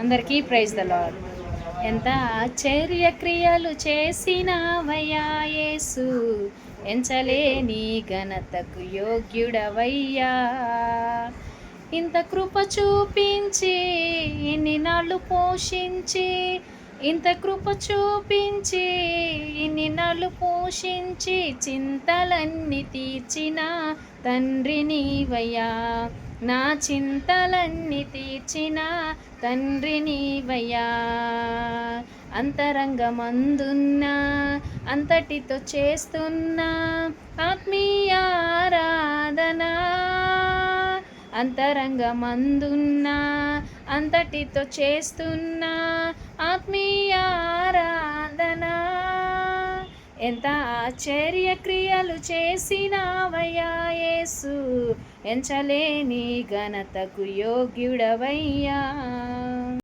అందరికీ praise the lord. ఎంత ఆశ్చర్య క్రియలు చేసినావయ్యా యేసు, ఎంచలేని ఘనతకు యోగ్యుడవయ్యా. ఇంత కృప చూపించి ఇన్ని నాళ్ళు పోషించి, ఇంత కృప చూపించి ఇన్ని నాళ్ళు పోషించి, చింతలన్నీ తీర్చిన తండ్రి నీవయ్యా. నా చింతలన్నీ తీర్చిన తండ్రి నీవయ్యా. అంతరంగమందున్నా అంతటితో చేస్తున్నా ఆత్మీయ ఆరాధన, అంతరంగమందున్నా అంతటితో చేస్తున్నా ఆత్మీయ ఆరాధన. ఎంత ఆశ్చర్య క్రియలు చేసినావయ్యా యేసు, ఎంచలేని ఘనతకు యోగ్యుడవయ్యా.